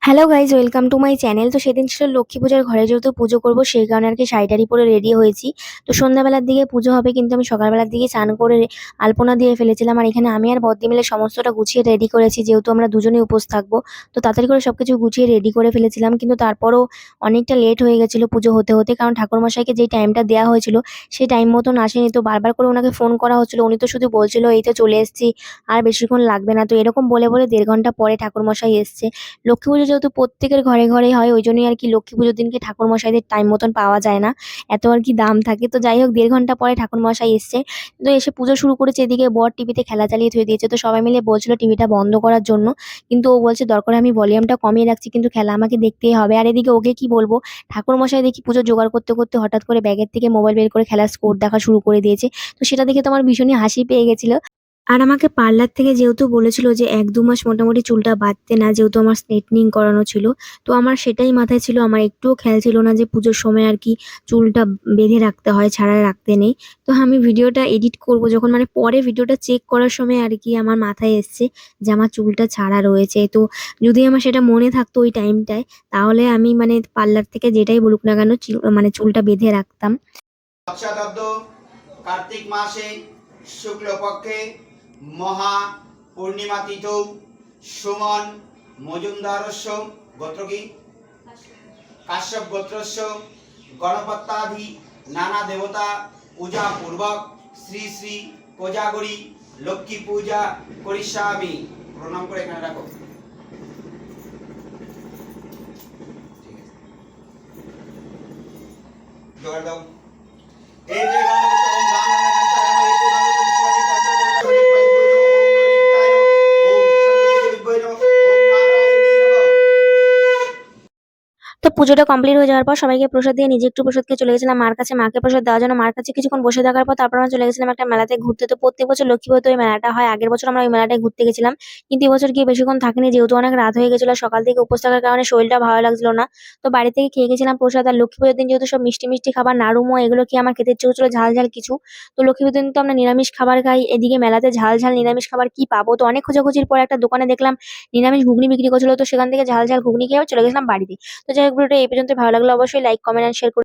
Hello guys, welcome to my channel. তো সেদিন ছিল লক্ষ্মী পূজার, ঘরে যেহেতু পুজো করবো সেই কারণে আর কি শাড়ি টাড়ি পরে রেডি হয়েছি। তো সন্ধ্যাবেলার দিকে পুজো হবে, কিন্তু আমি সকালবেলার দিকে স্নান করে আলপনা দিয়ে ফেলেছিলাম। আর এখানে আমি আর বদ্দি মিলে সমস্তটা গুছিয়ে রেডি করেছি, যেহেতু আমরা দুজনেই উপোস থাকবো। তো তাড়াতাড়ি করে সবকিছু গুছিয়ে রেডি করে ফেলেছিলাম, কিন্তু তারপরও অনেকটা লেট হয়ে গেছিলো পুজো হতে হতে, কারণ ঠাকুরমশাইকে যে টাইমটা দেওয়া হয়েছিল সেই টাইম মতন আসেনি। তো বারবার করে ওনাকে ফোন করা হচ্ছিল, উনি তো শুধু বলছিল এই তো চলে এসেছি, আর বেশিক্ষণ লাগবে না। তো এরকম বলে বলে 1.5 ঘন্টা পরে ঠাকুরমশাই এসছে। লক্ষ্মী পুজো যেহেতু প্রত্যেকের ঘরে ঘরেই হয়, ওই জন্যই আর কি লক্ষ্মী পুজোর দিনকে ঠাকুরমশাইদের টাইম মতন পাওয়া যায় না, এত আর কি দাম থাকে। তো যাই হোক, 1.5 ঘন্টা পরে ঠাকুরমশাই এসছে। তো এসে পুজো শুরু করেছে, এদিকে বর টিভিতে খেলা চালিয়ে থুয়ে দিয়েছে। তো সবাই মিলে বলছিল টিভিটা বন্ধ করার জন্য, কিন্তু ও বলছে দরকার হয় আমি ভলিউমটা কমিয়ে রাখছি, কিন্তু খেলা আমাকে দেখতেই হবে। আর এদিকে ওকে কি বলবো, ঠাকুরমশাই দেখি পুজো জোগাড় করতে করতে হঠাৎ করে ব্যাগের থেকে মোবাইল বের করে খেলার স্কোর দেখা শুরু করে দিয়েছে। তো সেটা দেখে তো আমার ভীষণই হাসি পেয়ে গেছিল। আর আমাকে পার্লার থেকে যেহেতু বলেছিল যে 1-2 মাস মোটামুটি চুলটা বাঁধতে না, যেহেতু আমার স্ট্রেটনিং করানো ছিল। তো আমার সেটাই মাথায় ছিল, আমার একটুও খেয়াল ছিল না যে পুজোর সময় আর কি চুলটা বেঁধে রাখতে হয়, ছাড়া রাখতে নেই। তো আমি ভিডিওটা এডিট করব যখন, মানে পরে ভিডিওটা চেক করার সময় আর কি আমার মাথায় এসছে যে আমার চুলটা ছাড়া রয়েছে। তো যদি আমার সেটা মনে থাকতো ওই টাইমটায়, তাহলে আমি মানে পার্লার থেকে যেটাই বলুক না কেন মানে চুলটা বেঁধে রাখতাম। বর্ষাদ্দ কার্তিক মাসে শুক্লপক্ষে মহা পূর্ণিমা তিথৌ সুমন মজুমদারস্য গোত্র কি কাশ্যপ গোত্রস্য গণপত্যাদি নানা দেবতা পূজা পূর্বক শ্রী শ্রী কোজাগরি লক্ষ্মী পূজা করিষ্যামি। প্রণাম করে এখানে রাখো। জোগাড় দাও। এই যে গান হচ্ছে ওম গান নামে গান চায় আমার এই গান হচ্ছে শিবানী পঞ্চদেবতা হরি পরিপূর্ণ ওম নরিকায় ওম শান্তি দিব্যৈ ওম নারায়ণী নমঃ। তো পুজোটা কমপ্লিট হয়ে যাওয়ার পর সবাইকে প্রসাদ দিয়ে নিজে একটু প্রসাদ খেয়ে চলে গেছিলাম মার কাছে, মাকে প্রসাদ দেওয়ার জন্য। মার কাছে কিছুক্ষণ বসে থাকার পর তারপর আমরা চলে গেছিলাম একটা মেলাতে ঘুরতে। তো প্রত্যেক বছর লক্ষ্মী পুজোতে ওই মেলাটা হয়, আগের বছর আমরা ওই মেলাটায় ঘুরতে গেছিলাম, কিন্তু এবছর গিয়ে বেশিক্ষণ থাকিনি, যেহেতু অনেক রাত হয়ে গেছিল। সকাল থেকে উপোস থাকার কারণে শরীরটা ভালো লাগছিল না। তো বাড়ি থেকে খেয়ে গেছিলাম প্রসাদ। আর লক্ষ্মী পুজোর দিন যেহেতু সব মিষ্টি মিষ্টি খাবার, নাড়ুমো এগুলো কি আমার খেতে ইচ্ছে হচ্ছিল, ঝাল ঝাল কিছু। তো লক্ষ্মী পুজোর দিন তো আমরা নিরামিষ খাবার খাই, এদিকে মেলাতে ঝাল ঝাল নিরামিষ খাবার কি পাবো। তো অনেক খোঁজাখুঁজির পর একটা দোকানে দেখলাম নিরামিষ ঘুগনি বিক্রি করছিল, তো সেখান থেকে ঝাল ঝাল ঘুগনি খেয়ে চলে গেছিলাম বাড়িতে। তো যাই হোক, ভিডিওটা এই পর্যন্ত। ভালো লাগলো অবশ্যই লাইক, কমেন্ট এন্ড শেয়ার